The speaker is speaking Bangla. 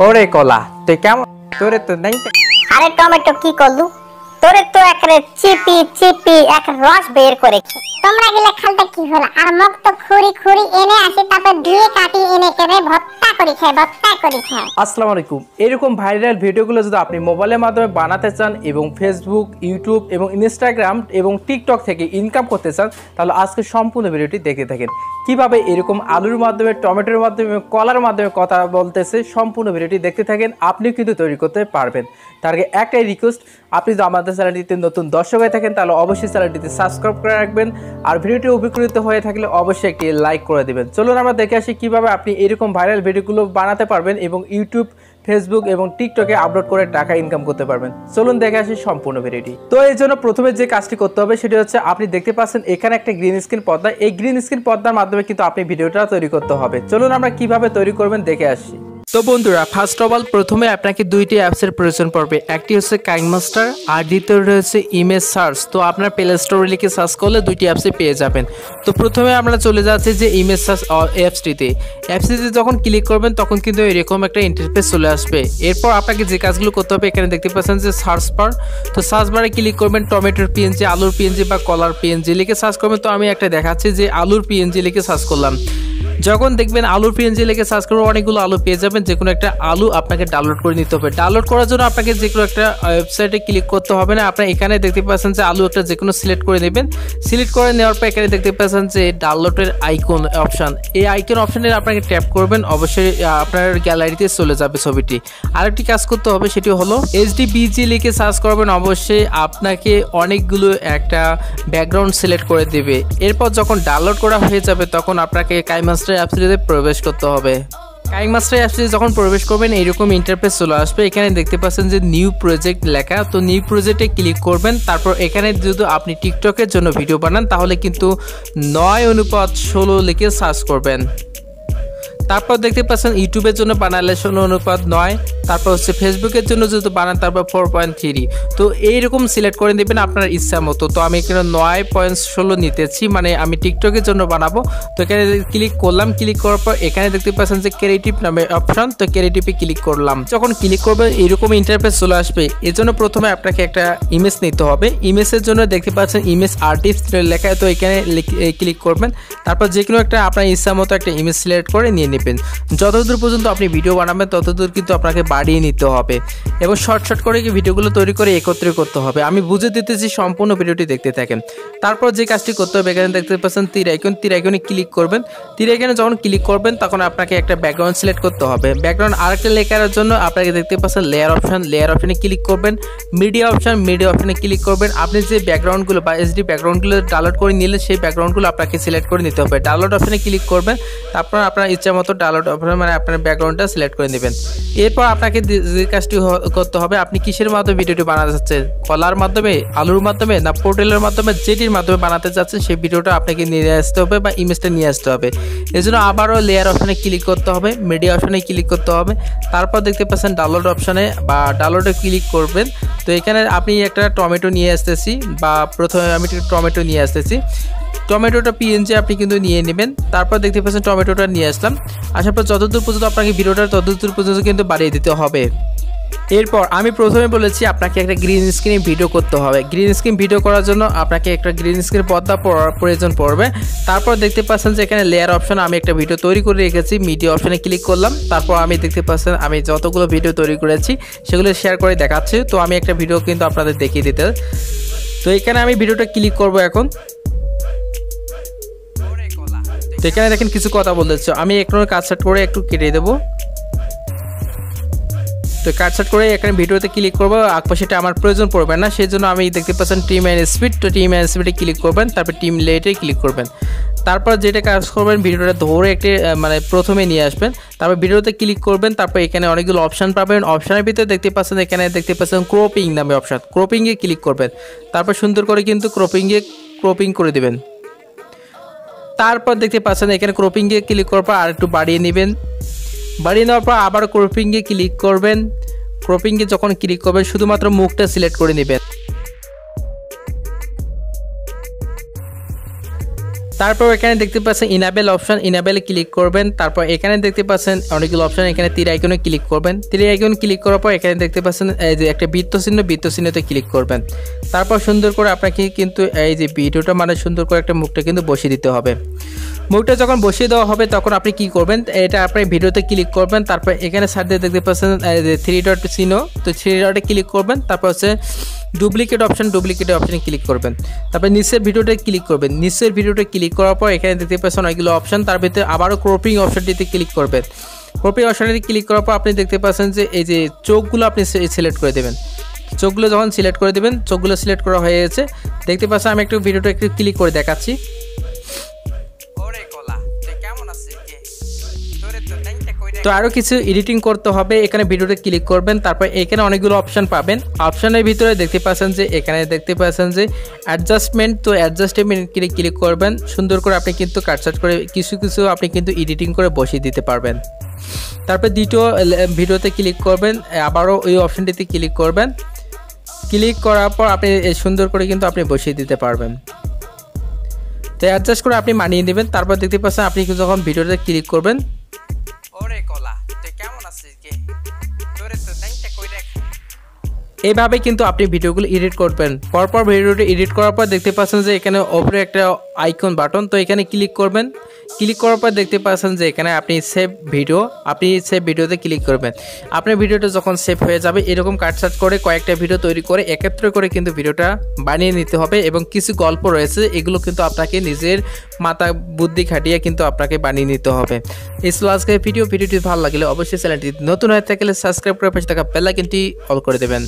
ওরে কলা তুই কেমন তোরে তো নাই আরে টমেটো কি করলু তোরে তো একরে চিপি চিপি এক রস বের করে তোমরা গেলে খালটা কি হলো আর মুখ তো খুরি খুরি এনে আসি তারপর দিয়ে কাটি এনে করে ভর্তা করে খায় আসসালামু আলাইকুম। এরকম ভাইরাল ভিডিওগুলো যদি আপনি মোবাইলের মাধ্যমে বানাতে চান এবং ফেসবুক, ইউটিউব এবং ইনস্টাগ্রাম এবং টিকটক থেকে ইনকাম করতে চান তাহলে আজকে সম্পূর্ণ ভিডিওটি দেখে থাকেন কিভাবে এরকম আলুর মাধ্যমে, টমেটোর মাধ্যমে, কলার মাধ্যমে কথা বলতেছে। সম্পূর্ণ ভিডিওটি দেখতে থাকেন, আপনিও কিন্তু তৈরি করতে পারবেন। তার আগে একটাই রিকোয়েস্ট, আপনি যদি আমাদের চ্যানেলটিতে নতুন দর্শক হয়ে থাকেন তাহলে অবশ্যই চ্যানেলটিতে সাবস্ক্রাইব করে রাখবেন, আর ভিডিওটি উপকৃত হয়ে থাকলে অবশ্যই একটি লাইক করে দেবেন। চলুন আমরা দেখে আসি কিভাবে আপনি এরকম ভাইরাল ভিডিওগুলো বানাতে পারবেন এবং ইউটিউব, ফেসবুক এবং টিকটকে আপলোড করে টাকা ইনকাম করতে পারবেন। চলুন দেখে আসি সম্পূর্ণ ভিডিওটি। তো এই জন্য প্রথমে যে কাজটি করতে হবে সেটি হচ্ছে, আপনি দেখতে পাচ্ছেন এখানে একটা গ্রিন স্ক্রিন পর্দা, এই গ্রিন স্ক্রিন পর্দার মাধ্যমে কিন্তু আপনি ভিডিওটা তৈরি করতে হবে। চলুন আমরা কিভাবে তৈরি করবেন দেখে আসি। তো বন্ধুরা, ফার্স্ট অফ অল প্রথমে আপনাকে দুইটি অ্যাপসের প্রয়োজন পড়বে। একটি হচ্ছে কাইনমাস্টার আর দ্বিতীয়টি হচ্ছে ইমেজ সার্চ। তো আপনার প্লে স্টোরে লিখে সার্চ করলে দুইটি অ্যাপসে পেয়ে যাবেন। তো প্রথমে আমরা চলে যাচ্ছি যে ইমেজ সার্চ অ্যাপসটিতে যখন ক্লিক করবেন তখন কিন্তু এরকম একটা ইন্টারফেস চলে আসবে। এরপর আপনাকে যে কাজগুলো করতে হবে, এখানে দেখতে পাচ্ছেন যে সার্চ বার। তো সার্চ বারে ক্লিক করবেন, টমেটোর পিএনজি, আলুর পিএনজি বা কলার পিএনজি লিখে সার্চ করবেন। তো আমি একটা দেখাচ্ছি যে আলুর পিএনজি লিখে সার্চ করলাম। যখন দেখবেন আলুর পিএনজি লিখে সার্চ করবেন অনেকগুলো আলু পেয়ে যাবেন। যে কোনো একটা আলু আপনাকে ডাউনলোড করে নিতে হবে। ডাউনলোড করার জন্য আপনাকে যে কোনো একটা ওয়েবসাইটে ক্লিক করতে হবে না। আপনার এখানে দেখতে পাচ্ছেন যে আলু একটা যে কোনো সিলেক্ট করে নেবেন। সিলেক্ট করে নেওয়ার পর এখানে দেখতে পাচ্ছেন যে ডাউনলোডের আইকন অপশান, এই আইকন অপশানে আপনাকে ট্যাপ করবেন, অবশ্যই আপনার গ্যালারিতে চলে যাবে ছবিটি। আরেকটি কাজ করতে হবে, সেটি হলো HDBG লিখে সার্চ করবেন। অবশ্যই আপনাকে অনেকগুলো একটা ব্যাকগ্রাউন্ড সিলেক্ট করে দেবে। এরপর যখন ডাউনলোড করা হয়ে যাবে তখন আপনাকে কাইনমাস্টার অ্যাপসটিতে প্রবেশ করতে হবে। কাইনমাস্টার অ্যাপসটিতে যখন প্রবেশ করবেন এইরকম ইন্টারফেস চলে আসবে। এখানে দেখতে পাচ্ছেন যে নিউ প্রজেক্ট লেখা। তো নিউ প্রজেক্টে ক্লিক করবেন। তারপর এখানে যদি আপনি টিকটকের জন্য ভিডিও বানান তাহলে কিন্তু 9:16 লিখে সার্চ করবেন। তারপর দেখতে পাচ্ছেন ইউটিউবের জন্য বানালে 16:9, তারপর হচ্ছে ফেসবুকের জন্য যদি বানান তারপর 4.3। তো এইরকম সিলেক্ট করে নেবেন আপনার ইচ্ছা মতো। তো আমি এখানে 9.16 নিতেছি, মানে আমি টিকটকের জন্য বানাবো। তো এখানে ক্লিক করলাম। ক্লিক করার পর এখানে দেখতে পাচ্ছেন যে ক্রিয়েটিভ নামে অপশন। তো ক্রিয়েটিভে ক্লিক করলাম। যখন ক্লিক করবেন এরকম ইন্টারফেস চলে আসবে। এর জন্য প্রথমে আপনাকে একটা ইমেজ নিতে হবে। ইমেজের জন্য দেখতে পাচ্ছেন ইমেজ আর্টিস্ট লেখা। তো এখানে ক্লিক করবেন। তারপর যে কোনো একটা আপনার ইচ্ছা মতো একটা ইমেজ সিলেক্ট করে নিয়ে নেবেন। যতদূর পর্যন্ত আপনি ভিডিও বানাবেন ততদূর কিন্তু আপনাকে বাড়িয়ে নিতে হবে এবং শর্ট করে ভিডিওগুলো তৈরি করে একত্রে করতে হবে। আমি বুঝে দিতেছি, সম্পূর্ণ ভিডিওটি দেখতে থাকেন। তারপর যে কাজটি করতে হবে, এখানে দেখতে পাচ্ছেন তীর আইকনে ক্লিক করবেন। তীর আইকনে যখন ক্লিক করবেন তখন আপনাকে একটা ব্যাকগ্রাউন্ড সিলেক্ট করতে হবে। ব্যাকগ্রাউন্ড আরেকটা লেখার জন্য আপনাকে দেখতে পাচ্ছেন লেয়ার অপশনে ক্লিক করবেন। মিডিয়া অপশনে ক্লিক করবেন। আপনি যে ব্যাকগ্রাউন্ডগুলো বা HD ব্যাকগ্রাউন্ডগুলো ডাউনলোড করে নিলে সেই ব্যাকগ্রাউন্ডগুলো আপনাকে সিলেক্ট করে নিতে হবে। ডাউনলোড অপশনে ক্লিক করবেন। তারপর আপনার ইচ্ছা মতো ডাউনলোড অপশন মানে আপনার ব্যাকগ্রাউন্ডটা সিলেক্ট করে নেবেন। এরপর আপনাকে যে কাজটি করতে হবে, আপনি কিসের মাধ্যমে ভিডিওটি বানাতে চাচ্ছেন, কলার মাধ্যমে, আলুর মাধ্যমে না পোর্টালের মাধ্যমে, যেটির মাধ্যমে বানাতে চাচ্ছেন সেই ভিডিওটা আপনাকে নিয়ে আসতে হবে বা ইমেজটা নিয়ে আসতে হবে। এই জন্য আবারও লেয়ার অপশনে ক্লিক করতে হবে, মিডিয়া অপশনে ক্লিক করতে হবে। তারপর দেখতে পাচ্ছেন ডাউনলোড অপশনে বা ডাউনলোডে ক্লিক করবেন। তো এখানে আপনি একটা টমেটো নিয়ে আসতেছি, বা প্রথমে আমি টমেটো নিয়ে আসতেছি। টমেটোটা PNG আপনি কিন্তু নিয়ে নেবেন। তারপর দেখতে পাচ্ছেন টমেটোটা নিয়ে আসলাম। আসার পর যতদূর পর্যন্ত আপনাকে ভিডিওটা ততদূর পর্যন্ত কিন্তু বাড়িয়ে দিতে হবে। এরপর আমি প্রথমে বলেছি আপনাকে একটা গ্রিন স্ক্রিন ভিডিও করতে হবে। গ্রিন স্ক্রিন ভিডিও করার জন্য আপনাকে একটা গ্রিন স্ক্রিন পর্দা প্রয়োজন পড়বে। তারপর দেখতে পাচ্ছেন যে এখানে লেয়ার অপশন, আমি একটা ভিডিও তৈরি করে রেখেছি। মিডিয়া অপশনে ক্লিক করলাম। তারপর আমি দেখতে পাচ্ছেন আমি যতগুলো ভিডিও তৈরি করেছি সেগুলো শেয়ার করে দেখাচ্ছি। তো আমি একটা ভিডিও কিন্তু আপনাদের দেখিয়ে দিতে। তো এখানে আমি ভিডিওটা ক্লিক করব এখন। তো এখানে দেখেন কিছু কথা বলতেছে, আমি একটু কাটসাট করে একটু কেটে দেবো। তো কাটসাট করে এখানে ভিডিওতে ক্লিক করবো। আকপাশেটা আমার প্রয়োজন পড়বে না, সেই জন্য আমি দেখতে পাচ্ছেন টিম অ্যান্ড স্পিড। তো টিম অ্যান্ড স্পিডে ক্লিক করবেন, তারপর টিম লেটে ক্লিক করবেন। তারপর যেটা কাজ করবেন, ভিডিওটা ধরে একটি মানে প্রথমে নিয়ে আসবেন। তারপর ভিডিওতে ক্লিক করবেন। তারপর এখানে অনেকগুলো অপশান পাবেন। অপশানের ভিতরে দেখতে পাচ্ছেন এখানে দেখতে পাচ্ছেন ক্রপিং নামে অপশান। ক্রপিংয়ে ক্লিক করবেন। তারপর সুন্দর করে কিন্তু ক্রপিং করে দেবেন। তারপর দেখতে পাচ্ছেন এখানে ক্রপিংয়ে ক্লিক করার পর আর একটু বাড়িয়ে নেবেন। বাড়িয়ে নেওয়ার পর আবার ক্রপিংয়ে ক্লিক করবেন। ক্রপিংয়ে যখন ক্লিক করবেন শুধুমাত্র মুখটা সিলেক্ট করে নেবেন। তারপর এখানে দেখতে পাচ্ছেন ইনাবেল অপশন, ইনাবেলে ক্লিক করবেন। তারপর এখানে দেখতে পাচ্ছেন অনেকগুলো অপশন, এখানে তীর আইকনে ক্লিক করবেন। তীর আইকন ক্লিক করার পর এখানে দেখতে পাচ্ছেন এই যে একটা বৃত্ত চিহ্নতে ক্লিক করবেন। তারপর সুন্দর করে আপনাকে কিন্তু এই যে ভিডিওটা মানে সুন্দর করে একটা মুখটা কিন্তু বসিয়ে দিতে হবে। মুখটা যখন বসিয়ে দেওয়া হবে তখন আপনি কি করবেন, এটা আপনি ভিডিওতে ক্লিক করবেন। তারপর এখানে সাইডে দেখতে পাচ্ছেন যে 3 ডট চিহ্ন, তো 3 ডটে ক্লিক করবেন। তারপর হচ্ছে ডুপ্লিকেট অপশনে ক্লিক করবেন। তারপর নিচের ভিডিওতে ক্লিক করবেন। নিচের ভিডিওতে ক্লিক করার পর এখানে দেখতে পাচ্ছেন অনেকগুলো অপশন, তার ভিতরে আবারও ক্রপিং অপশনটিতে ক্লিক করবেন। ক্রপিং অপশনটিতে ক্লিক করার পর আপনি দেখতে পাচ্ছেন যে এই যে চোখগুলো আপনি সিলেক্ট করে দেবেন। চোখগুলো যখন সিলেক্ট করে দেবেন, চোখগুলো সিলেক্ট করা হয়ে গেছে। দেখতে পাচ্ছেন আমি একটু ভিডিওটা একটু ক্লিক করে দেখাচ্ছি। তো আরও কিছু এডিটিং করতে হবে, এখানে ভিডিওতে ক্লিক করবেন। তারপর এখানে অনেকগুলো অপশন পাবেন। অপশনের ভিতরে দেখতে পাচ্ছেন যে এখানে দেখতে পাচ্ছেন যে অ্যাডজাস্টমেন্ট, তো অ্যাডজাস্টমেন্ট ক্লিক করবেন। সুন্দর করে আপনি কিন্তু কাটছাট করে কিছু আপনি কিন্তু এডিটিং করে বসিয়ে দিতে পারবেন। তারপর দ্বিতীয় ভিডিওতে ক্লিক করবেন, আবারও ওই অপশনটিতে ক্লিক করবেন। ক্লিক করার পর আপনি সুন্দর করে কিন্তু আপনি বসিয়ে দিতে পারবেন। তো অ্যাডজাস্ট করে আপনি মানিয়ে নেবেন। তারপর দেখতে পাচ্ছেন আপনি যখন ভিডিওতে ক্লিক করবেন, এইভাবে কিন্তু আপনি ভিডিওগুলো এডিট করবেন। পরপর ভিডিওটি এডিট করার পর দেখতে পাচ্ছেন যে এখানে ওপরে একটা আইকন বাটন, তো এখানে ক্লিক করবেন। ক্লিক করার পর দেখতে পাচ্ছেন যে এখানে আপনি সেভ ভিডিওতে ক্লিক করবেন। আপনার ভিডিওটা যখন সেভ হয়ে যাবে এরকম কাটছাট করে কয়েকটা ভিডিও তৈরি করে একত্র করে কিন্তু ভিডিওটা বানিয়ে নিতে হবে। এবং কিছু গল্প রয়েছে, এগুলো কিন্তু আপনাকে নিজের মাথা বুদ্ধি খাটিয়ে কিন্তু আপনাকে বানিয়ে নিতে হবে। এই ছিল আজকের ভিডিওটি ভালো লাগলে অবশ্যই চ্যানেলটি নতুন হয়ে থাকলে সাবস্ক্রাইব করে পাশে থাকা বেল আইকনটি অল করে দেবেন।